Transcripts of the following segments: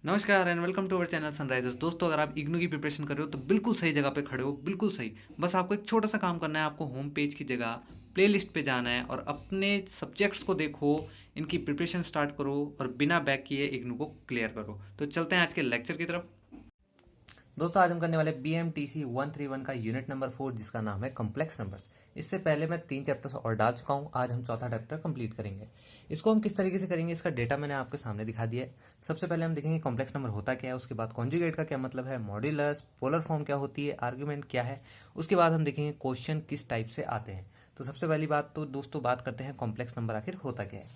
नमस्कार and welcome to our channel Sunrisers. दोस्तों, अगर आप इग्नू की प्रिपरेशन कर रहे हो तो बिल्कुल सही जगह पे खड़े हो, बिल्कुल सही। बस आपको एक छोटा सा काम करना है। आपको होम पेज की जगह प्लेलिस्ट पे जाना है और अपने सब्जेक्ट्स को देखो, इनकी प्रिपरेशन स्टार्ट करो और बिना बैक किए इग्नू को क्लियर करो। तो चलते हैं आज के लेक्चर की तरफ। दोस्तों, आज हम करने वाले BMTC 131 का यूनिट नंबर 4, जिसका नाम है कॉम्प्लेक्स नंबर्स। इससे पहले मैं 3 चैप्टर्स और डाल चुका हूँ। आज हम चौथा चैप्टर कंप्लीट करेंगे। इसको हम किस तरीके से करेंगे, इसका डेटा मैंने आपके सामने दिखा दिया है। सबसे पहले हम देखेंगे कॉम्प्लेक्स नंबर होता क्या है, उसके बाद कॉन्जुगेट का क्या मतलब है, मॉड्यूलस, पोलर फॉर्म क्या होती है, आर्ग्यूमेंट क्या है। उसके बाद हम देखेंगे क्वेश्चन किस टाइप से आते हैं। तो सबसे पहली बात तो दोस्तों बात करते हैं कॉम्प्लेक्स नंबर आखिर होता क्या है।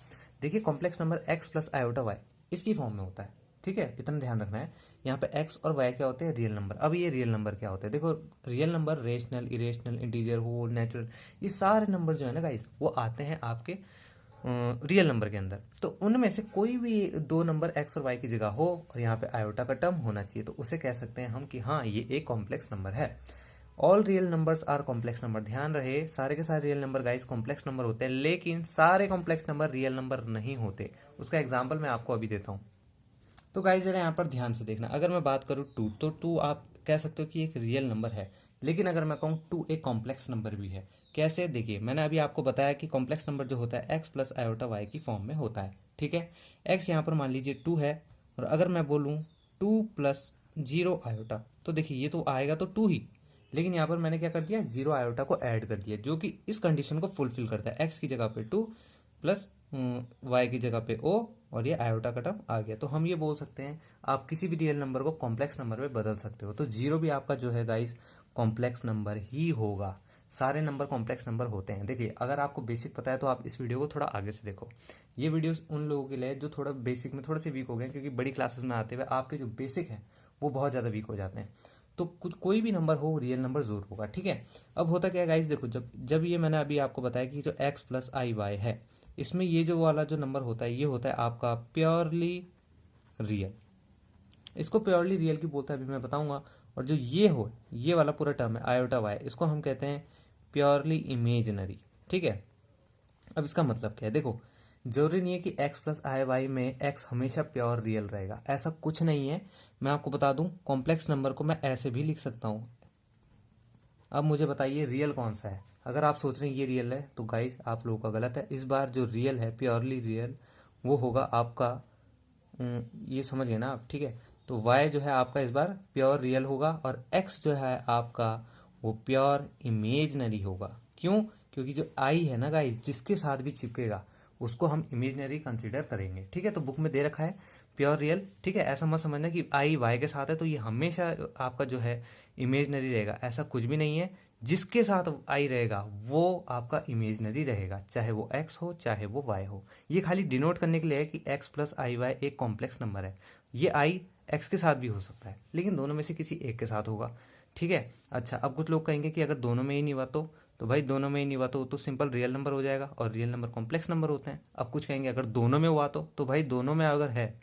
देखिए, complex number x plus iota y इसकी फॉर्म में होता है। ठीक है, इतना ध्यान रखना है। यहाँ पे x और y क्या होते हैं, रियल नंबर। अब ये रियल नंबर क्या होते हैं, देखो, real number rational, irrational, integer, whole, natural, ये सारे नंबर जो है ना गाइस, वो आते हैं आपके रियल नंबर के अंदर। तो उनमें से कोई भी दो नंबर x और y की जगह हो और यहाँ पे आयोटा का टर्म होना चाहिए, तो उसे कह सकते हैं हम कि हाँ, ये एक कॉम्प्लेक्स नंबर है। All real numbers are complex number. ध्यान रहे, सारे के सारे real number guys complex number होते हैं, लेकिन सारे कॉम्प्लेक्स नंबर रियल नंबर नहीं होते। उसका एग्जाम्पल मैं आपको अभी देता हूँ। तो गाइस जरा यहाँ पर ध्यान से देखना। अगर मैं बात करूँ टू, तो टू आप कह सकते हो कि एक रियल नंबर है, लेकिन अगर मैं कहूँ टू एक कॉम्प्लेक्स नंबर भी है। कैसे, देखिए, मैंने अभी आपको बताया कि कॉम्प्लेक्स नंबर जो होता है x प्लस आयोटा वाई की फॉर्म में होता है। ठीक है, x यहाँ पर मान लीजिए टू है, और अगर मैं बोलूँ टू प्लस जीरो आयोटा, तो देखिए ये तो आएगा तो टू ही, लेकिन यहाँ पर मैंने क्या कर दिया, जीरो आयोटा को ऐड कर दिया, जो कि इस कंडीशन को फुलफिल करता है। x की जगह पे टू प्लस y की जगह पे o, और ये आयोटा का टर्म आ गया। तो हम ये बोल सकते हैं आप किसी भी रियल नंबर को कॉम्प्लेक्स नंबर में बदल सकते हो। तो जीरो भी आपका जो है गाइस कॉम्प्लेक्स नंबर ही होगा। सारे नंबर कॉम्प्लेक्स नंबर होते हैं। देखिए, अगर आपको बेसिक पता है तो आप इस वीडियो को थोड़ा आगे से देखो। ये वीडियो उन लोगों के लिए जो थोड़ा बेसिक में थोड़े से वीक हो गए, क्योंकि बड़ी क्लासेस में आते हुए आपके जो बेसिक है वो बहुत ज़्यादा वीक हो जाते हैं। तो कुछ कोई भी नंबर हो, रियल नंबर जरूर होगा। ठीक है, अब होता क्या है गाइस, देखो, जब जब ये मैंने अभी आपको बताया कि जो x प्लस आई वाई है, इसमें ये जो वाला जो नंबर होता है, ये होता है आपका प्योरली रियल। इसको प्योरली रियल की बोलता है, अभी मैं बताऊंगा। और जो ये वाला पूरा टर्म है आयोटा वाई, इसको हम कहते हैं प्योरली इमेजनरी। ठीक है, अब इसका मतलब क्या है, देखो, जरूरी नहीं है कि x प्लस आई वाई में x हमेशा प्योर रियल रहेगा, ऐसा कुछ नहीं है। मैं आपको बता दूं, कॉम्प्लेक्स नंबर को मैं ऐसे भी लिख सकता हूं। अब मुझे बताइए रियल कौन सा है। अगर आप सोच रहे हैं ये रियल है, तो गाइस आप लोगों का गलत है। इस बार जो रियल है, प्योरली रियल, वो होगा आपका, ये समझ गए ना आप। ठीक है, तो y जो है आपका इस बार प्योर रियल होगा, और x जो है आपका वो प्योर इमेजनरी होगा। क्यों? क्योंकि जो i है ना गाइस, जिसके साथ भी चिपकेगा उसको हम इमेजनरी कंसीडर करेंगे। ठीक है, तो बुक में दे रखा है प्योर रियल। ठीक है, ऐसा मत समझना कि i y के साथ है तो ये हमेशा आपका जो है इमेजनरी रहेगा, ऐसा कुछ भी नहीं है। जिसके साथ आई रहेगा वो आपका इमेजनरी रहेगा, चाहे वो x हो चाहे वो y हो। ये खाली डिनोट करने के लिए है कि x प्लस आई वाई एक कॉम्प्लेक्स नंबर है। ये i x के साथ भी हो सकता है, लेकिन दोनों में से किसी एक के साथ होगा। ठीक है, अच्छा, अब कुछ लोग कहेंगे कि अगर दोनों में ही नहीं हुआ तो भाई दोनों में ही नहीं हुआ तो सिंपल रियल नंबर हो जाएगा, और रियल नंबर कॉम्प्लेक्स नंबर होते हैं। अब कुछ कहेंगे अगर दोनों में हुआ तो भाई दोनों में अगर है,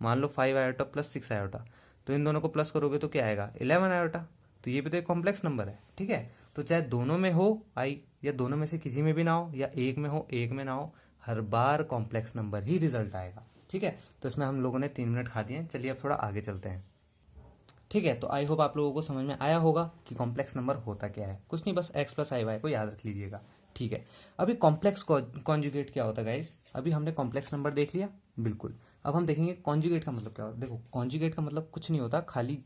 मान लो 5 आयोटा प्लस 6 आयोटा, तो इन दोनों को प्लस करोगे तो क्या आएगा, 11 आयोटा। तो ये भी तो एक कॉम्प्लेक्स नंबर है। ठीक है, तो चाहे दोनों में हो आई, या दोनों में से किसी में भी ना हो, या एक में हो एक में ना हो, हर बार कॉम्प्लेक्स नंबर ही रिजल्ट आएगा। ठीक है, तो इसमें हम लोगों ने 3 मिनट खा दिए। चलिए अब थोड़ा आगे चलते हैं। ठीक है, तो आई होप आप लोगों को समझ में आया होगा कि कॉम्प्लेक्स नंबर होता क्या है। कुछ नहीं, बस x प्लस आई वाई को याद रख लीजिएगा। ठीक है, अभी कॉम्प्लेक्स कॉन्जुगेट क्या होता है गाइज। अभी हमने कॉम्प्लेक्स नंबर देख लिया, बिल्कुल। अब हम देखेंगे कॉन्जुगेट का मतलब क्या होता है। देखो, कॉन्जुगेट का मतलब कुछ नहीं होता, खाली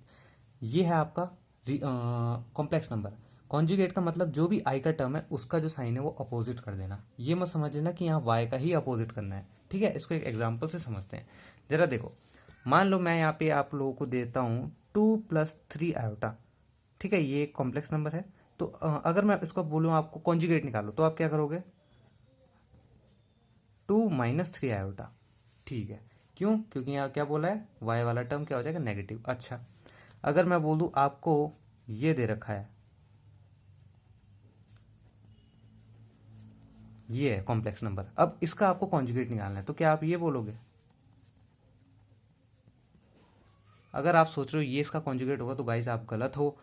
ये है आपका कॉम्प्लेक्स नंबर। कॉन्जुगेट का मतलब जो भी आई का टर्म है उसका जो साइन है वो अपोजिट कर देना। ये मत समझ लेना कि यहाँ वाई का ही अपोजिट करना है। ठीक है, इसको एक एग्जाम्पल से समझते हैं। जरा देखो, मान लो मैं यहाँ पे आप लोगों को देता हूँ टू प्लस थ्री आयोटा। ठीक है, ये एक कॉम्प्लेक्स नंबर है। तो अगर मैं इसको बोलूँ आपको कॉन्जुगेट निकालो, तो आप क्या करोगे, टू माइनस थ्री आयोटा। ठीक है, क्यों? क्योंकि यहाँ क्या बोला है, वाई वाला टर्म क्या हो जाएगा, नेगेटिव। अच्छा, अगर मैं बोल दूं आपको ये दे रखा है, ये है कॉम्प्लेक्स नंबर, अब इसका आपको कॉन्जुगेट निकालना है, तो क्या आप ये बोलोगे? अगर आप सोच रहे हो ये इसका कॉन्जुगेट होगा, तो गाइस आप गलत हो।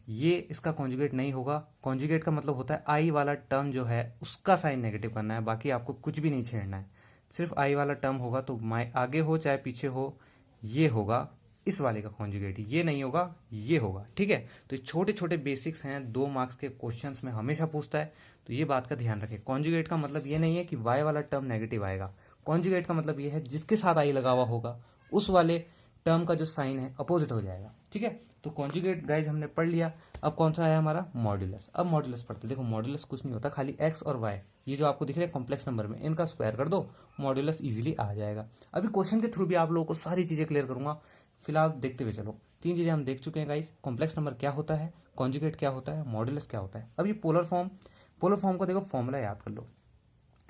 ये इसका कॉन्जुगेट नहीं होगा। कॉन्जुगेट का मतलब होता है आई वाला टर्म जो है उसका साइन नेगेटिव करना है, बाकी आपको कुछ भी नहीं छेड़ना है। सिर्फ आई वाला टर्म होगा, तो आगे हो चाहे पीछे हो, ये होगा इस वाले का कॉन्जुगेट, ये नहीं होगा, ये होगा। ठीक है, तो ये छोटे छोटे बेसिक्स हैं, 2 मार्क्स के क्वेश्चंस में हमेशा पूछता है, तो ये बात का ध्यान रखें। कॉन्जुगेट का मतलब ये नहीं है कि वाई वाला टर्म नेगेटिव आएगा। कॉन्जुगेट का मतलब ये है जिसके साथ आई लगा हुआ होगा उस वाले टर्म का जो साइन है अपोजिट हो जाएगा। ठीक है, तो कॉन्जुगेट गाइज हमने पढ़ लिया। अब कौन सा आया हमारा, मॉड्यूलस। अब मॉड्यूलस पढ़ते, देखो मॉड्यूलस कुछ नहीं होता, खाली एक्स और वाई, ये जो आपको दिख रहे हैं कॉम्प्लेक्स नंबर में, इनका स्क्वायर कर दो, मॉड्यूलस इजीली आ जाएगा। अभी क्वेश्चन के थ्रू भी आप लोगों को सारी चीजें क्लियर करूंगा, फिलहाल देखते हुए चलो। 3 चीजें हम देख चुके हैं गाइस, कॉम्प्लेक्स नंबर क्या होता है, कॉन्जुगेट क्या होता है, मॉड्यूलस क्या होता है। अब ये पोलर फॉर्म का देखो फॉर्मूला याद कर लो,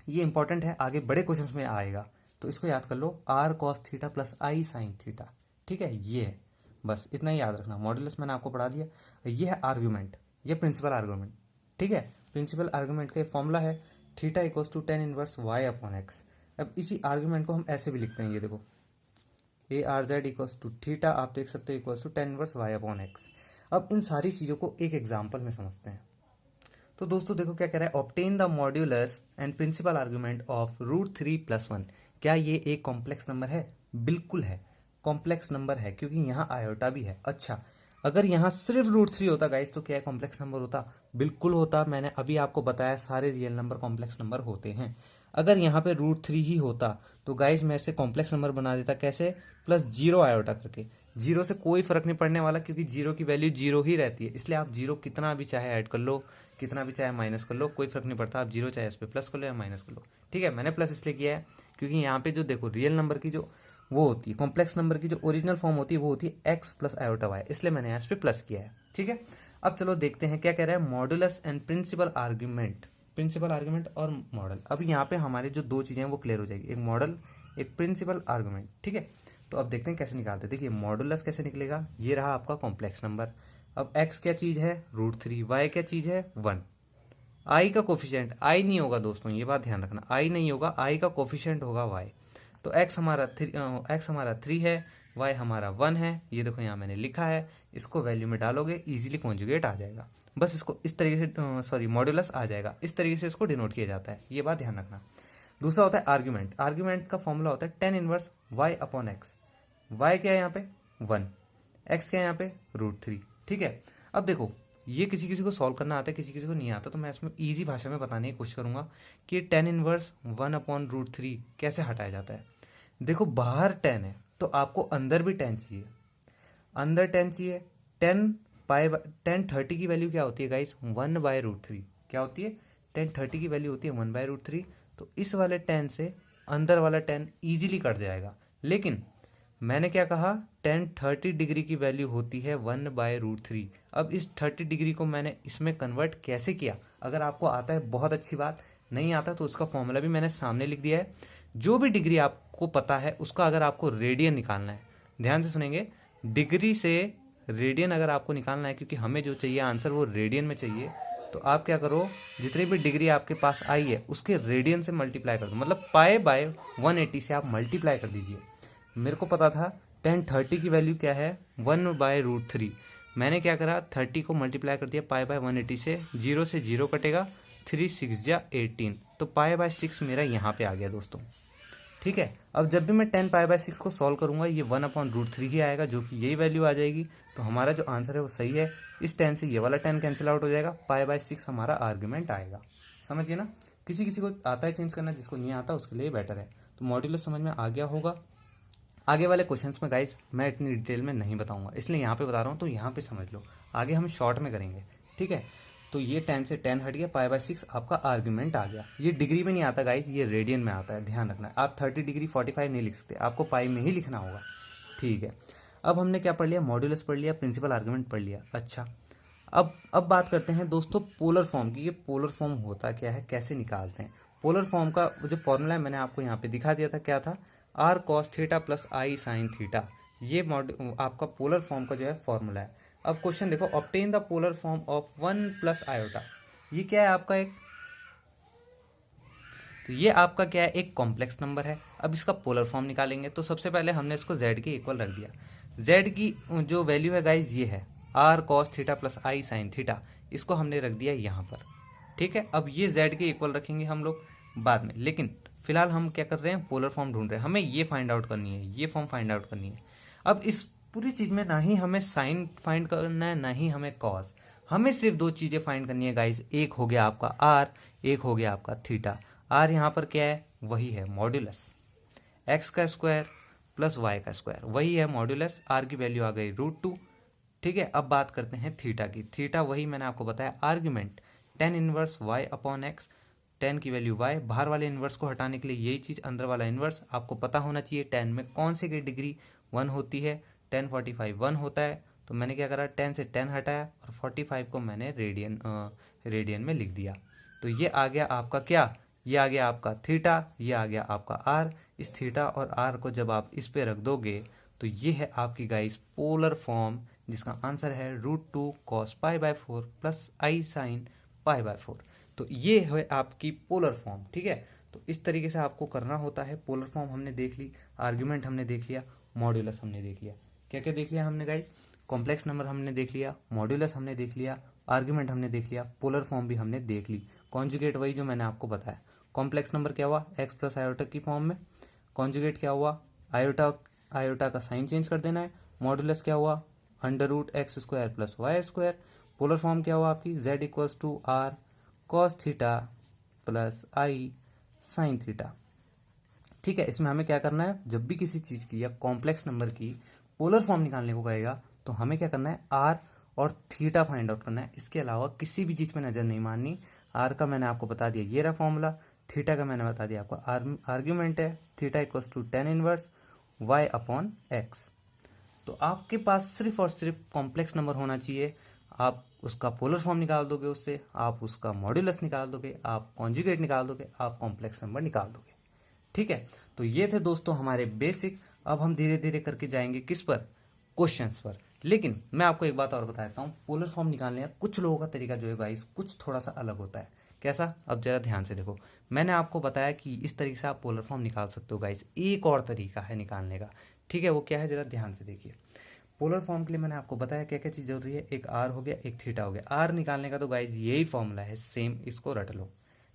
ये इंपॉर्टेंट है, आगे बड़े क्वेश्चन में आएगा, तो इसको याद कर लो, r cos theta plus i sine theta. ठीक है, ये है, बस इतना ही याद रखना। मॉड्यूलस मैंने आपको पढ़ा दिया, ये है आर्ग्यूमेंट, ये प्रिंसिपल आर्ग्यूमेंट। ठीक है, प्रिंसिपल आर्ग्यूमेंट का फॉर्मूला है theta equals to tan inverse y upon x. अब इसी आर्ग्यूमेंट को हम ऐसे भी लिखते हैं, ये देखो A R Z equals to theta, आप देख सकते हो equals to tan inverse y upon x. अब इन सारी चीजों को एक एग्जाम्पल में समझते हैं। तो दोस्तों देखो क्या कह रहा है, obtain the modulus and principal argument of √3+1। क्या ये एक कॉम्प्लेक्स नंबर है? बिल्कुल है, कॉम्प्लेक्स नंबर है, क्योंकि यहाँ आयोटा भी है। अच्छा, अगर यहाँ सिर्फ √3 होता गाइस तो क्या कॉम्प्लेक्स नंबर होता? बिल्कुल होता, मैंने अभी आपको बताया सारे रियल नंबर कॉम्प्लेक्स नंबर होते हैं। अगर यहाँ पे √3 ही होता तो गाइस मैं इसे कॉम्प्लेक्स नंबर बना देता, कैसे? प्लस 0 आयोटा करके। 0 से कोई फर्क नहीं पड़ने वाला, क्योंकि 0 की वैल्यू 0 ही रहती है, इसलिए आप 0 कितना भी चाहे ऐड कर लो, कितना भी चाहे माइनस कर लो, कोई फर्क नहीं पड़ता। आप 0 चाहे इस पर प्लस कर लो या माइनस कर लो। ठीक है, मैंने प्लस इसलिए किया है क्योंकि यहाँ पे जो देखो रियल नंबर की जो वो होती है, कॉम्प्लेक्स नंबर की जो ओरिजिनल फॉर्म होती है वो होती है एक्स प्लस आयोटा वाई, इसलिए मैंने यहाँ पे प्लस किया है। ठीक है, अब चलो देखते हैं क्या कह रहा है, modulus and principal argument. Principal argument और मॉडल, अब यहाँ पे हमारे जो 2 चीजें हैं वो क्लियर हो जाएगी, एक मॉडल एक प्रिंसिपल आर्ग्यूमेंट। ठीक है, तो अब देखते हैं कैसे निकालते हैं। देखिए मॉडुलस कैसे निकलेगा, ये रहा आपका कॉम्प्लेक्स नंबर। अब एक्स क्या चीज है? √3। वाई क्या चीज है? 1। आई का कोफिशिएंट आई नहीं होगा दोस्तों, ये बात ध्यान रखना, आई नहीं होगा, आई का कोफिशिएंट होगा वाई। तो एक्स हमारा 3 है, वाई हमारा 1 है, ये देखो यहाँ मैंने लिखा है, इसको वैल्यू में डालोगे इजीली कॉन्जुगेट आ जाएगा। बस इसको इस तरीके से मॉड्यूलस आ जाएगा, इस तरीके से इसको डिनोट किया जाता है, ये बात ध्यान रखना। दूसरा होता है आर्ग्यूमेंट। आर्ग्यूमेंट का फॉर्मूला होता है tan inverse y upon x. Y क्या है यहाँ पे? 1। एक्स क्या है यहाँ पे? √3। ठीक है, अब देखो ये किसी किसी को सॉल्व करना आता है, किसी किसी को नहीं आता, तो मैं इसमें इजी भाषा में बताने की कोशिश करूंगा कि टेन इनवर्स 1 अपॉन √3 कैसे हटाया जाता है। देखो बाहर 10 है तो आपको अंदर भी 10 चाहिए, अंदर 10 चाहिए। 10 30 की वैल्यू क्या होती है गाइस? 1/√3। क्या होती है? 10 30 की वैल्यू होती है 1/√3। तो इस वाले 10 से अंदर वाला 10 इजीली कट जाएगा। लेकिन मैंने क्या कहा, 10 30 डिग्री की वैल्यू होती है 1/√3। अब इस 30 डिग्री को मैंने इसमें कन्वर्ट कैसे किया? अगर आपको आता है बहुत अच्छी बात, नहीं आता तो उसका फॉर्मूला भी मैंने सामने लिख दिया है। जो भी डिग्री आपको पता है उसका अगर आपको रेडियन निकालना है, ध्यान से सुनेंगे, डिग्री से रेडियन अगर आपको निकालना है, क्योंकि हमें जो चाहिए आंसर वो रेडियन में चाहिए, तो आप क्या करो, जितनी भी डिग्री आपके पास आई है उसके रेडियन से मल्टीप्लाई कर दो, मतलब π/180 से आप मल्टीप्लाई कर दीजिए। मेरे को पता था 10 30 की वैल्यू क्या है? 1/√3। मैंने क्या करा, 30 को मल्टीप्लाई कर दिया π/180 से, 0 से 0 कटेगा, 3 6 जा 18, तो π/6 मेरा यहाँ पे आ गया दोस्तों। ठीक है, अब जब भी मैं 10 π/6 को सॉल्व करूंगा ये 1/√3 ही आएगा, जो कि यही वैल्यू आ जाएगी। तो हमारा जो आंसर है वो सही है। इस 10 से ये वाला 10 कैंसिल आउट हो जाएगा, π/6 हमारा आर्ग्यूमेंट आएगा। समझिए ना, किसी किसी को आता है चेंज करना, जिसको नहीं आता उसके लिए बेटर है। तो मॉड्यूलस समझ में आ गया होगा। आगे वाले क्वेश्चंस में गाइस मैं इतनी डिटेल में नहीं बताऊंगा, इसलिए यहाँ पे बता रहा हूँ, तो यहाँ पे समझ लो, आगे हम शॉर्ट में करेंगे। ठीक है, तो ये 10 से 10 हट गया, π/6 आपका आर्ग्यूमेंट आ गया। ये डिग्री में नहीं आता गाइस, ये रेडियन में आता है, ध्यान रखना। आप 30 डिग्री 45 नहीं लिख सकते, आपको पाई में ही लिखना होगा। ठीक है, अब हमने क्या पढ़ लिया? मॉड्यूलस पढ़ लिया, प्रिंसिपल आर्ग्यूमेंट पढ़ लिया। अच्छा, अब बात करते हैं दोस्तों पोलर फॉर्म की। ये पोलर फॉर्म होता क्या है, कैसे निकालते हैं? पोलर फॉर्म का जो फॉर्मूला है मैंने आपको यहाँ पे दिखा दिया था, क्या था? r cos theta plus i sine theta. ये आपका पोलर फॉर्म का जो है फॉर्मूला है। अब क्वेश्चन देखो, obtain the polar form of 1 + iota. ये क्या है आपका? तो ये आपका क्या है? एक कॉम्प्लेक्स नंबर है। अब इसका पोलर फॉर्म निकालेंगे, तो सबसे पहले हमने इसको z के इक्वल रख दिया। z की जो वैल्यू है गाइज ये है r cos theta plus i sine theta, इसको हमने रख दिया यहाँ पर। ठीक है, अब ये z के इक्वल रखेंगे हम लोग बाद में, लेकिन फिलहाल हम क्या कर रहे हैं? पोलर फॉर्म ढूंढ रहे हैं, हमें ये फाइंड आउट करनी है, ये फॉर्म फाइंड आउट करनी है। अब इस पूरी चीज में ना ही हमें साइन फाइंड करना है, ना ही हमें कॉस, हमें सिर्फ दो चीजें फाइंड करनी है गाइस। एक हो गया आपका आर, एक हो गया आपका थीटा। आर यहाँ पर क्या है, वही है मॉड्यूलस एक्स का स्क्वायर प्लस वाई का स्क्वायर, वही है मॉड्यूलस। आर की वैल्यू आ गई √2। ठीक है, अब बात करते हैं थीटा की। थीटा वही मैंने आपको बताया argument tan inverse y upon x, tan की वैल्यू वाई, बाहर वाले इनवर्स को हटाने के लिए यही चीज, अंदर वाला इनवर्स आपको पता होना चाहिए। टेन में कौन से की डिग्री 1 होती है, 1045 1 होता है, तो मैंने क्या करा, 10 से 10 हटाया और 45 को मैंने रेडियन में लिख दिया। तो ये आ गया आपका क्या, ये आ गया आपका थीटा, ये आ गया आपका आर। इस थीटा और आर को जब आप इस पे रख दोगे तो ये है आपकी गाइस पोलर फॉर्म, जिसका आंसर है √2 cos π/4 प्लस आई साइन π/4। तो ये है आपकी पोलर फॉर्म। ठीक है, तो इस तरीके से आपको करना होता है। पोलर फॉर्म हमने देख ली, आर्ग्यूमेंट हमने देख लिया, मॉड्यूलस हमने देख लिया। क्या क्या देख लिया हमने गाइस, कॉम्प्लेक्स नंबर हमने देख लिया, मॉड्यूलस हमने देख लिया, आर्ग्यूमेंट हमने देख लिया, पोलर फॉर्म भी हमने देख ली। कॉन्जुगेट वही जो मैंने आपको बताया। कॉम्प्लेक्स नंबर क्या हुआ, एक्स प्लस आयोटा की फॉर्म में। कॉन्जुगेट क्या हुआ, आयोटा, आयोटा का साइन चेंज कर देना है। मॉड्यूलस क्या हुआ, √x² plus y²। Polar form क्या हुआ आपकी, z equals to r cos theta plus i sine theta. ठीक है, इसमें हमें क्या करना है, जब भी किसी चीज की या कॉम्प्लेक्स नंबर की पोलर फॉर्म निकालने को कहेगा तो हमें क्या करना है, आर और थीटा फाइंड आउट करना है। इसके अलावा किसी भी चीज पे नजर नहीं मारनी। आर का मैंने आपको बता दिया, ये रहा फॉर्मूला। थीटा का मैंने बता दिया आपको, आर्ग्यूमेंट है theta equals to tan inverse y upon x. तो आपके पास सिर्फ और सिर्फ कॉम्प्लेक्स नंबर होना चाहिए। आप उसका पोलर फॉर्म निकाल दोगे, उससे आप उसका मॉड्यूलस निकाल दोगे, आप कॉन्जुगेट निकाल दोगे, आप कॉम्प्लेक्स नंबर निकाल दोगे। ठीक है, तो ये थे दोस्तों हमारे बेसिक। अब हम धीरे धीरे करके जाएंगे किस पर, क्वेश्चंस पर। लेकिन मैं आपको एक बात और बता देता हूँ, पोलर फॉर्म निकालने का कुछ लोगों का तरीका जो है गाइस कुछ थोड़ा सा अलग होता है। कैसा, अब जरा ध्यान से देखो। मैंने आपको बताया कि इस तरीके से आप पोलर फॉर्म निकाल सकते हो गाइस। एक और तरीका है निकालने का। ठीक है, वो क्या है, जरा ध्यान से देखिए। पोलर फॉर्म के लिए मैंने आपको बताया क्या क्या चीज जरूरी है, एक आर हो गया, एक थीटा हो गया। आर निकालने का तो गाइज यही फॉर्मूला है, सेम, इसको रट लो।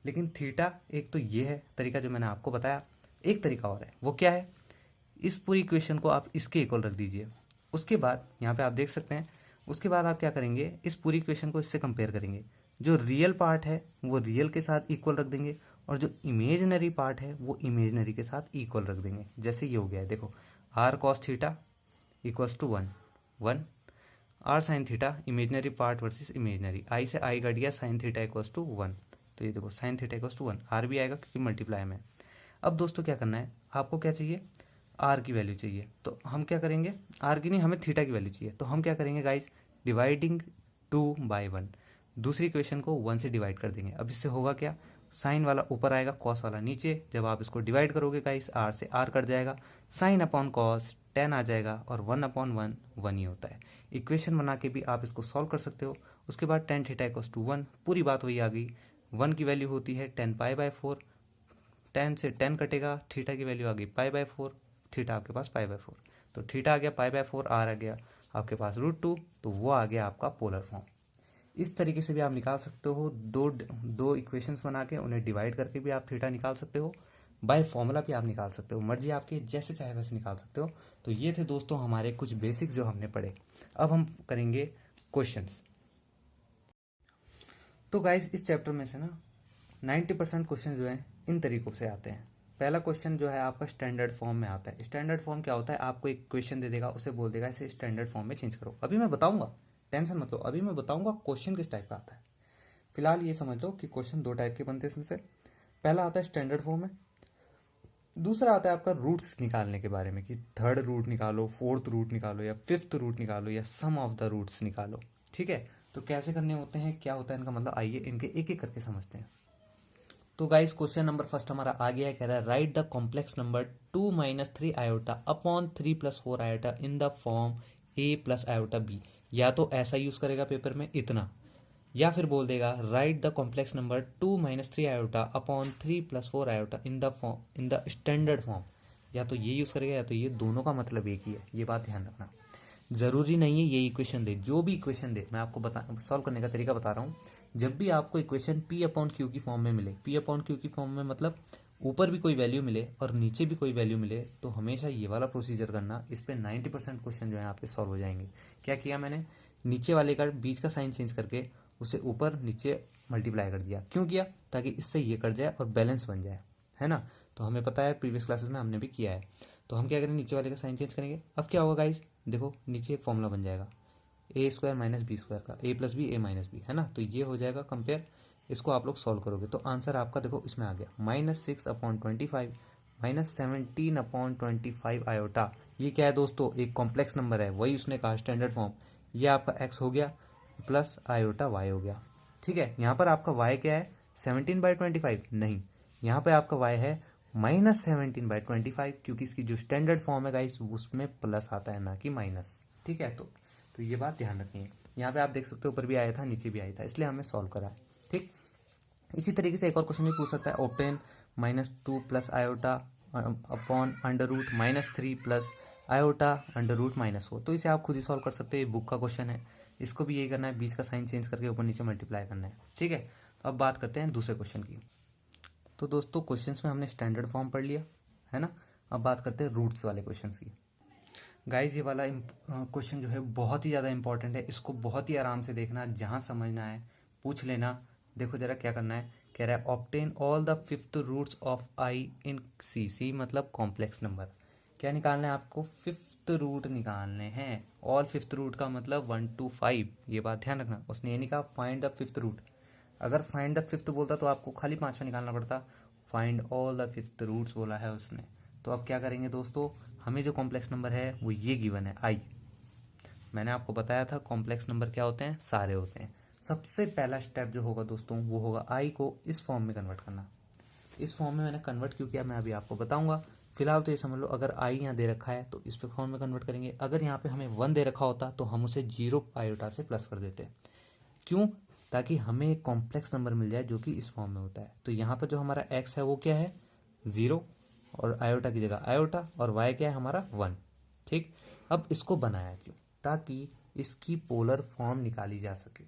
लेकिन थीटा, एक तो ये है तरीका जो मैंने आपको बताया, एक तरीका और है, वो क्या है, इस पूरी इक्वेशन को आप इसके इक्वल रख दीजिए। उसके बाद यहाँ पे आप देख सकते हैं, उसके बाद आप क्या करेंगे, इस पूरी इक्वेशन को इससे कंपेयर करेंगे। जो रियल पार्ट है वो रियल के साथ इक्वल रख देंगे, और जो इमेजनरी पार्ट है वो इमेजनरी के साथ इक्वल रख देंगे। जैसे ये हो गया है, देखो, r cos theta equals to 1 r sine theta, imaginary part versus imaginary, i से आई कट गया, साइन थीटा इक्वल्स टू 1। तो ये देखो sine theta equals to 1, r भी आएगा क्योंकि मल्टीप्लाई में। अब दोस्तों क्या करना है, आपको क्या चाहिए, आर की वैल्यू चाहिए। तो हम क्या करेंगे, आर की नहीं, हमें थीटा की वैल्यू चाहिए। तो हम क्या करेंगे गाइज, डिवाइडिंग 2/1, दूसरी इक्वेशन को 1 से डिवाइड कर देंगे। अब इससे होगा क्या, साइन वाला ऊपर आएगा, कॉस वाला नीचे। जब आप इसको डिवाइड करोगे गाइस, आर से आर कट जाएगा, साइन अपॉन कॉस 10 आ जाएगा, और 1/1 1 ही होता है। इक्वेशन बना के भी आप इसको सॉल्व कर सकते हो। उसके बाद टेन थीटा इक्वल्स टू 1, पूरी बात वही आ गई। 1 की वैल्यू होती है 10π/4, 10 से 10 कटेगा, थीटा की वैल्यू आ गई π/4, थीटा आपके पास π/4। तो थीटा आ गया π/4, आर आ गया आपके पास √2, तो वो आ गया आपका पोलर फॉर्म। इस तरीके से भी आप निकाल सकते हो, दो इक्वेशंस बना के उन्हें डिवाइड करके भी आप थीटा निकाल सकते हो, बाय फॉर्मूला भी आप निकाल सकते हो, मर्जी आपकी, जैसे चाहे वैसे निकाल सकते हो। तो ये थे दोस्तों हमारे कुछ बेसिक्स जो हमने पढ़े। अब हम करेंगे क्वेश्चंस। तो गाइस इस चैप्टर में से ना 90% क्वेश्चन जो है इन तरीकों से आते हैं। पहला क्वेश्चन जो है आपका स्टैंडर्ड फॉर्म में आता है। स्टैंडर्ड फॉर्म क्या होता है, आपको एक क्वेश्चन दे देगा, उसे बोल देगा इसे स्टैंडर्ड फॉर्म में चेंज करो। अभी मैं बताऊंगा, टेंशन मत लो, अभी मैं बताऊंगा क्वेश्चन किस टाइप का आता है। फिलहाल ये समझ लो कि क्वेश्चन दो टाइप के बनते हैं इसमें से। पहला आता है स्टैंडर्ड फॉर्म में, दूसरा आता है आपका रूट्स निकालने के बारे में, कि थर्ड रूट निकालो, फोर्थ रूट निकालो, या फिफ्थ रूट निकालो, या सम ऑफ द रूट्स निकालो। ठीक है, तो कैसे करने होते हैं, क्या होता है इनका मतलब, आइए इनके एक एक करके समझते हैं। तो गाइस क्वेश्चन नंबर फर्स्ट हमारा आ गया है, कह रहा है right the complex number 2 - 3 iota upon 3 + 4 iota in the form a + iota b। या तो ऐसा यूज करेगा पेपर में इतना, या फिर बोल देगा right the complex number 2 - 3 iota upon 3 + 4 iota in the standard form. या तो ये यूज करेगा या तो ये, दोनों का मतलब एक ही है, ये बात ध्यान रखना। जरूरी नहीं है ये इक्वेशन दे, जो भी इक्वेशन दे, मैं आपको सॉल्व करने का तरीका बता रहा हूँ। जब भी आपको इक्वेशन P/Q की फॉर्म में मिले, P/Q की फॉर्म में मतलब ऊपर भी कोई वैल्यू मिले और नीचे भी कोई वैल्यू मिले तो हमेशा ये वाला प्रोसीजर करना, इस पे 90% क्वेश्चन जो है आपके सॉल्व हो जाएंगे। क्या किया मैंने, नीचे वाले का बीच का साइन चेंज करके उसे ऊपर नीचे मल्टीप्लाई कर दिया। क्यों किया, ताकि इससे ये कट जाए और बैलेंस बन जाए, है ना। तो हमें पता है, प्रीवियस क्लासेस में हमने भी किया है। तो हम क्या करेंगे, नीचे वाले का साइन चेंज करेंगे। अब क्या होगा गाइज, देखो नीचे एक फॉर्मूला बन जाएगा ए स्क्वायर माइनस बी स्क्वायर का, ए प्लस बी ए माइनस बी, है ना। तो ये हो जाएगा कंपेयर, इसको आप लोग सॉल्व करोगे तो आंसर आपका देखो इसमें आ गया -6/25 -17/25 आयोटा। ये क्या है दोस्तों, एक कॉम्प्लेक्स नंबर है, वही उसने कहा स्टैंडर्ड फॉर्म। ये आपका एक्स हो गया प्लस आयोटा वाई हो गया। ठीक है, यहाँ पर आपका वाई क्या है, 17/25 नहीं, यहाँ पे आपका वाई है -17/25, क्योंकि इसकी जो स्टैंडर्ड फॉर्म है गाइस उसमें प्लस आता है ना कि माइनस। ठीक है, तो ये बात ध्यान रखनी है। यहाँ पे आप देख सकते हो ऊपर भी आया था नीचे भी आया था, इसलिए हमें सॉल्व करा है। ठीक, इसी तरीके से एक और क्वेश्चन भी पूछ सकता है, obtain -2 plus iota upon under root -3 plus iota under root -4। तो इसे आप खुद ही सॉल्व कर सकते हो, ये बुक का क्वेश्चन है। इसको भी यही करना है, बीच का साइन चेंज करके ऊपर नीचे मल्टीप्लाई करना है। ठीक है, तो अब बात करते हैं दूसरे क्वेश्चन की। तो दोस्तों क्वेश्चंस में हमने स्टैंडर्ड फॉर्म पढ़ लिया, है ना। अब बात करते हैं रूट्स वाले क्वेश्चंस की। गाइस ये वाला क्वेश्चन जो है बहुत ही ज़्यादा इंपॉर्टेंट है, इसको बहुत ही आराम से देखना, जहाँ समझना है पूछ लेना। देखो जरा क्या करना है, कह रहा है obtain all the fifth roots of i in C. C मतलब कॉम्प्लेक्स नंबर। क्या निकालना है आपको, फिफ्थ रूट निकालने हैं। ऑल फिफ्थ रूट का मतलब 1 to 5, ये बात ध्यान रखना। उसने ये नहीं कहा फाइंड द फिफ्थ रूट, अगर फाइंड द फिफ्थ बोलता तो आपको खाली 5वां निकालना पड़ता, find all the fifth roots बोला है उसने। तो अब क्या करेंगे दोस्तों, हमें जो कॉम्प्लेक्स नंबर है वो ये गिवन है आई। मैंने आपको बताया था कॉम्प्लेक्स नंबर क्या होते हैं, सारे होते हैं। सबसे पहला स्टेप जो होगा दोस्तों वो होगा आई को इस फॉर्म में कन्वर्ट करना। इस फॉर्म में मैंने कन्वर्ट क्यों किया मैं अभी आपको बताऊंगा। फिलहाल तो ये समझ लो, अगर आई यहाँ दे रखा है तो इस पे फॉर्म में कन्वर्ट करेंगे। अगर यहाँ पे हमें 1 दे रखा होता तो हम उसे 0 आयोटा से प्लस कर देते। क्यों, ताकि हमें एक कॉम्प्लेक्स नंबर मिल जाए जो कि इस फॉर्म में होता है। तो यहाँ पर जो हमारा एक्स है वो क्या है 0, और आयोटा की जगह आयोटा, और वाई क्या है हमारा 1। ठीक, अब इसको बनाया क्यों, ताकि इसकी पोलर फॉर्म निकाली जा सके।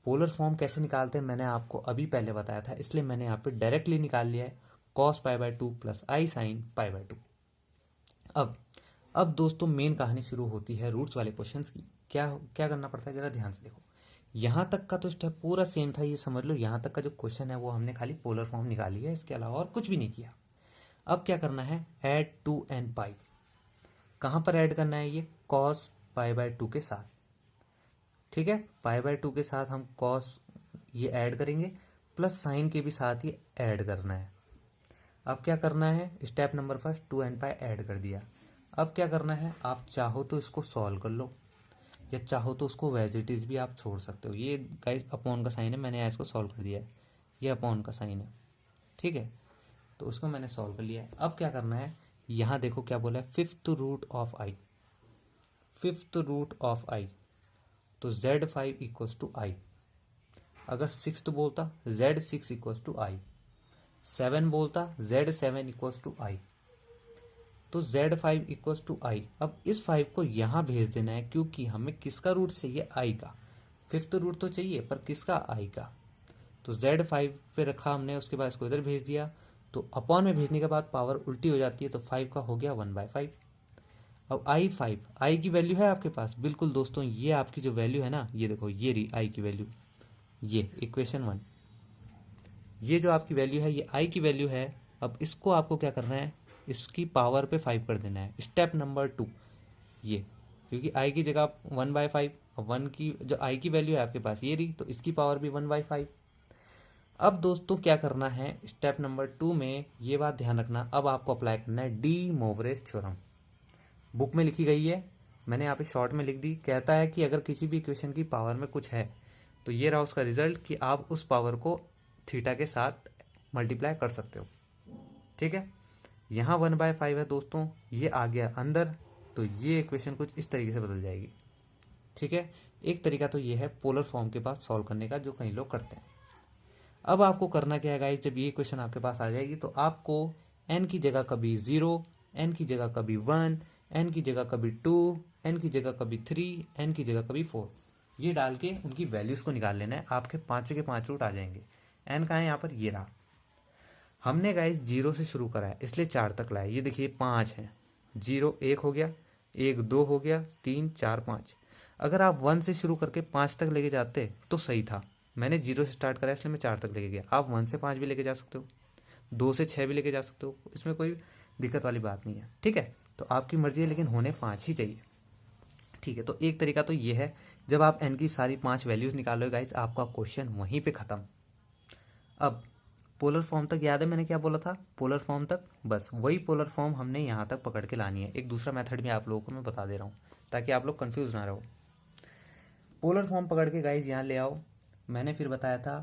पोलर फॉर्म कैसे निकालते हैं मैंने आपको अभी पहले बताया था, इसलिए मैंने यहाँ पे डायरेक्टली निकाल लिया है cos π/2 प्लस आई साइन π/2। अब दोस्तों मेन कहानी शुरू होती है रूट्स वाले क्वेश्चंस की। क्या क्या करना पड़ता है, जरा ध्यान से देखो। यहाँ तक का तो स्टेप पूरा सेम था, ये समझ लो। यहाँ तक का जो क्वेश्चन है वो हमने खाली पोलर फॉर्म निकाली है, इसके अलावा और कुछ भी नहीं किया। अब क्या करना है, ऐड 2n पाई। कहाँ पर ऐड करना है, ये cos π/2 के साथ। ठीक है, π/2 के साथ हम cos ये ऐड करेंगे, प्लस साइन के भी साथ ही ऐड करना है। अब क्या करना है, स्टेप नंबर फर्स्ट 2n पाई ऐड कर दिया। अब क्या करना है, आप चाहो तो इसको सॉल्व कर लो, या चाहो तो उसको वैज इट इज भी आप छोड़ सकते हो। ये गाइस अपॉन का साइन है, मैंने यहाँ इसको सॉल्व कर दिया है, ये अपॉन का साइन है। ठीक है, तो उसको मैंने सॉल्व कर लिया है। अब क्या करना है, यहाँ देखो क्या बोला है, fifth root of i. Fifth root of i तो Z5 इक्वल्स टू आई। अगर सिक्स्थ बोलता Z6 इक्वल्स टू आई। 7 बोलता Z7 इक्वल्स टू आई। तो Z5 इक्वल्स टू आई। अब इस 5 को यहाँ भेज देना है, क्योंकि हमें किसका रूट चाहिए, आई का। फिफ्थ रूट तो चाहिए पर किसका, आई का। तो Z5 पे रखा हमने, उसके बाद इसको इधर भेज दिया। तो अपॉन में भेजने के बाद पावर उल्टी हो जाती है, तो 5 का हो गया 1/5। अब I5, आई की वैल्यू है आपके पास, बिल्कुल दोस्तों। ये आपकी जो वैल्यू है ना, ये देखो ये रही आई की वैल्यू, ये इक्वेशन 1। ये जो आपकी वैल्यू है ये आई की वैल्यू है। अब इसको आपको क्या करना है, इसकी पावर पे 5 कर देना है। स्टेप नंबर 2 ये, क्योंकि आई की जगह 1/5, अब 1 की जो आई की वैल्यू है आपके पास ये रही, तो इसकी पावर भी 1/5। अब दोस्तों क्या करना है, स्टेप नंबर 2 में ये बात ध्यान रखना, अब आपको अप्लाई करना है डी मोवरेज थ्योरम। बुक में लिखी गई है, मैंने यहाँ पे शॉर्ट में लिख दी। कहता है कि अगर किसी भी इक्वेशन की पावर में कुछ है तो ये रहा उसका रिजल्ट, कि आप उस पावर को थीटा के साथ मल्टीप्लाई कर सकते हो। ठीक है, यहाँ 1/5 है दोस्तों, ये आ गया अंदर, तो ये इक्वेशन कुछ इस तरीके से बदल जाएगी। ठीक है, एक तरीका तो ये है पोलर फॉर्म के पास सॉल्व करने का, जो कई लोग करते हैं। अब आपको करना क्या है गाइस, जब ये इक्वेशन आपके पास आ जाएगी तो आपको n की जगह कभी 0, n की जगह कभी 1, n की जगह कभी 2, n की जगह कभी 3, n की जगह कभी 4, ये डाल के उनकी वैल्यूज को निकाल लेना है। आपके 5 के 5 रूट आ जाएंगे। n कहाँ है यहाँ पर, ये रहा। हमने गाइस 0 से शुरू करा है इसलिए 4 तक लाया। ये देखिए 5 है, 0 1 हो गया, 1 2 हो गया, 3 4 5। अगर आप 1 से शुरू करके 5 तक लेके जाते तो सही था। मैंने 0 से स्टार्ट करा इसलिए मैं 4 तक लेके गया। आप 1 से 5 भी लेके जा सकते हो, 2 से 6 भी लेके जा सकते हो, इसमें कोई दिक्कत वाली बात नहीं है। ठीक है, तो आपकी मर्जी है, लेकिन होने 5 ही चाहिए। ठीक है, तो एक तरीका तो ये है, जब आप एन की सारी 5 वैल्यूज निकालोगे गाइज, आपका क्वेश्चन वहीं पे खत्म। अब पोलर फॉर्म तक याद है मैंने क्या बोला था? पोलर फॉर्म तक, बस वही पोलर फॉर्म हमने यहाँ तक पकड़ के लानी है। एक दूसरा मेथड भी आप लोगों को मैं बता दे रहा हूँ ताकि आप लोग कंफ्यूज ना रहो। पोलर फॉर्म पकड़ के गाइज यहाँ ले आओ। मैंने फिर बताया था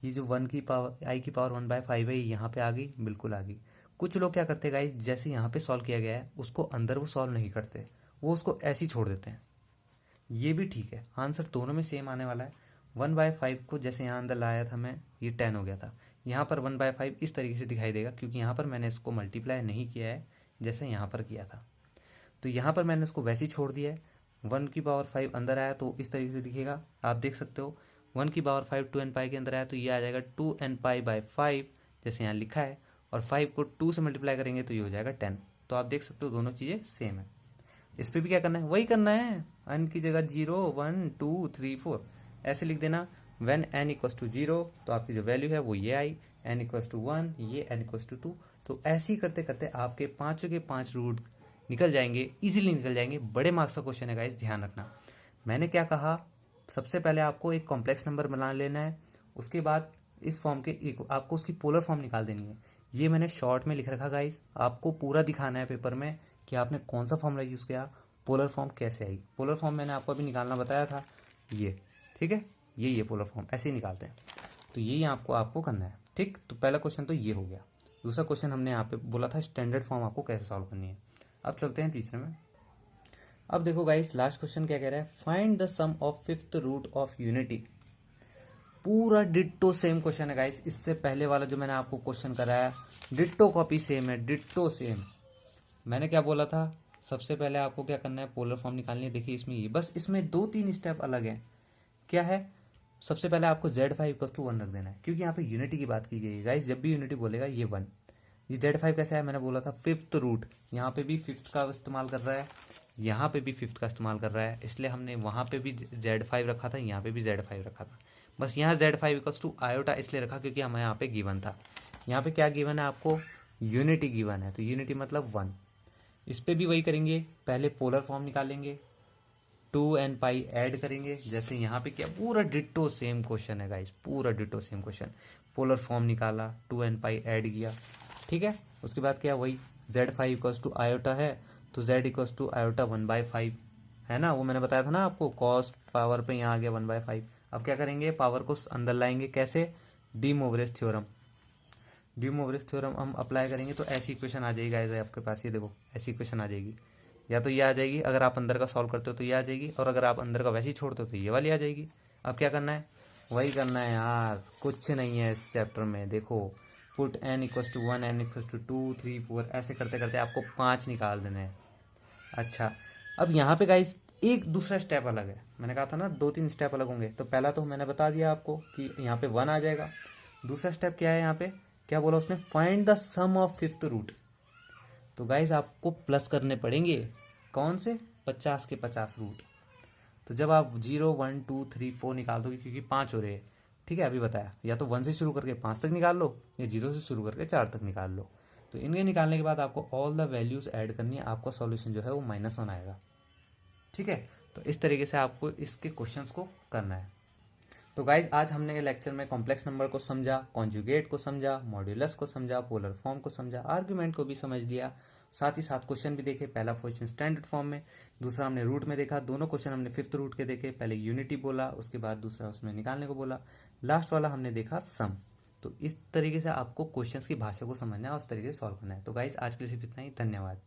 ये जो 1 की पावर आई की पावर 1/5 है, यहाँ पे आ गई, बिल्कुल आ गई। कुछ लोग क्या करते हैं गाइज, जैसे यहाँ पे सॉल्व किया गया है उसको अंदर वो सॉल्व नहीं करते, वो उसको ऐसे ही छोड़ देते हैं। ये भी ठीक है, आंसर दोनों में सेम आने वाला है। 1/5 को जैसे यहाँ अंदर लाया था मैं, ये 10 हो गया था। यहाँ पर 1/5 इस तरीके से दिखाई देगा क्योंकि यहाँ पर मैंने इसको मल्टीप्लाई नहीं किया है जैसे यहाँ पर किया था। तो यहाँ पर मैंने इसको वैसे ही छोड़ दिया है। 1 की पावर 5 अंदर आया तो इस तरीके से दिखेगा, आप देख सकते हो। 1 की पावर 5 2n पाई के अंदर आया तो ये आ जाएगा 2n पाई बाई 5 जैसे यहाँ लिखा है, और 5 को 2 से मल्टीप्लाई करेंगे तो ये हो जाएगा 10। तो आप देख सकते हो दोनों चीज़ें सेम है। इस पर भी क्या करना है, वही करना है। n की जगह 0 1 2 3 4 ऐसे लिख देना। व्हेन n इक्वल्स टू 0 तो आपकी जो वैल्यू है वो ये आई, n इक्वल्स टू 1, ये n इक्वल्स टू 2। तो ऐसे ही करते करते आपके पांचों के 5 रूट निकल जाएंगे, इजीली निकल जाएंगे। बड़े मार्क्स का क्वेश्चन है गाइस, ध्यान रखना। मैंने क्या कहा, सबसे पहले आपको एक कॉम्प्लेक्स नंबर बना लेना है, उसके बाद इस फॉर्म के आपको उसकी पोलर फॉर्म निकाल देनी है। ये मैंने शॉर्ट में लिख रखा गाइस, आपको पूरा दिखाना है पेपर में कि आपने कौन सा फॉर्मूला यूज़ किया, पोलर फॉर्म कैसे आई। पोलर फॉर्म मैंने आपको अभी निकालना बताया था, ये ठीक है, ये पोलर फॉर्म ऐसे ही निकालते हैं। तो यही आपको करना है। ठीक, तो पहला क्वेश्चन तो ये हो गया। दूसरा क्वेश्चन हमने यहाँ पे बोला था स्टैंडर्ड फॉर्म आपको कैसे सॉल्व करनी है। अब चलते हैं तीसरे में। अब देखो गाइस, लास्ट क्वेश्चन क्या कह रहा है, find the sum of 5th root of unity. पूरा डिट्टो सेम क्वेश्चन है गाइस, इससे पहले वाला जो मैंने आपको क्वेश्चन कराया डिट्टो कॉपी सेम है, डिट्टो सेम। मैंने क्या बोला था, सबसे पहले आपको क्या करना है, पोलर फॉर्म निकालनी है। देखिए इसमें ये बस इसमें 2-3 स्टेप अलग है। क्या है, सबसे पहले आपको Z5 इक्वल टू 1 रख देना है क्योंकि यहाँ पे यूनिटी की बात की गई है गाइस। जब भी यूनिटी बोलेगा ये 1। ये Z5 कैसा है, मैंने बोला था 5th रूट, यहाँ पे भी 5th का इस्तेमाल कर रहा है, यहाँ पे भी 5th का इस्तेमाल कर रहा है, इसलिए हमने वहाँ पे भी Z5 रखा था, यहाँ पे भी Z5 रखा था। बस यहाँ Z5 इक्वल्स टू आयोटा इसलिए रखा क्योंकि हमें यहाँ पे गिवन था। यहाँ पे क्या गिवन है आपको, यूनिटी गिवन है, तो यूनिटी मतलब 1। इस पे भी वही करेंगे, पहले पोलर फॉर्म निकालेंगे, 2n पाई ऐड करेंगे जैसे यहाँ पे क्या, पूरा डिट्टो सेम क्वेश्चन है गाइस, पूरा ditto same question. Polar form निकाला, 2n पाई ऐड किया, ठीक है। उसके बाद क्या, वही Z5 इक्वल्स टू आयोटा है तो Z इक्वल्स टू आयोटा 1/5 है ना, वो मैंने बताया था ना आपको, कॉस पावर पे यहाँ आ गया 1/5। अब क्या करेंगे, पावर को अंदर लाएंगे, कैसे, डी मोवरेज थ्योरम। डी मोवरेज थ्योरम हम अप्लाई करेंगे तो ऐसी इक्वेशन आ जाएगी गाइस आपके पास, ये देखो ऐसी इक्वेशन आ जाएगी। या तो ये आ जाएगी, अगर आप अंदर का सॉल्व करते हो तो ये आ जाएगी, और अगर आप अंदर का वैसे ही छोड़ते हो तो ये वाली आ जाएगी। अब क्या करना है, वही करना है यार, कुछ नहीं है इस चैप्टर में। देखो put n equals to 1, n equals to 2 3 4 ऐसे करते करते आपको 5 निकाल देने हैं। अच्छा, अब यहाँ पे गाइस एक दूसरा स्टेप अलग है। मैंने कहा था ना 2-3 स्टेप अलग होंगे, तो पहला तो मैंने बता दिया आपको कि यहाँ पे 1 आ जाएगा। दूसरा स्टेप क्या है, यहाँ पे क्या बोला उसने, find the sum of 5th root. तो गाइस आपको प्लस करने पड़ेंगे, कौन से, 50 के 50 रूट। तो जब आप 0 1 2 3 4 निकाल दोगे, क्योंकि 5 हो रहे हैं, ठीक है, अभी बताया, या तो 1 से शुरू करके 5 तक निकाल लो, या 0 से शुरू करके 4 तक निकाल लो। तो इनके निकालने के बाद आपको ऑल द वैल्यूज ऐड करनी है, आपका सॉल्यूशन जो है वो -1 आएगा। ठीक है, तो इस तरीके से आपको इसके क्वेश्चंस को करना है। तो गाइज आज हमने लेक्चर में कॉम्प्लेक्स नंबर को समझा, कॉन्जुगेट को समझा, मॉड्यूलस को समझा, पोलर फॉर्म को समझा, आर्ग्यूमेंट को भी समझ लिया, साथ ही साथ क्वेश्चन भी देखे। पहला क्वेश्चन स्टैंडर्ड फॉर्म में, दूसरा हमने रूट में देखा। दोनों क्वेश्चन हमने 5th रूट के देखे, पहले यूनिटी बोला, उसके बाद दूसरा उसमें निकालने को बोला, लास्ट वाला हमने देखा सम। तो इस तरीके से आपको क्वेश्चंस की भाषा को समझना है और उस तरीके से सॉल्व करना है। तो गाइज आज के लिए सिर्फ इतना ही, धन्यवाद।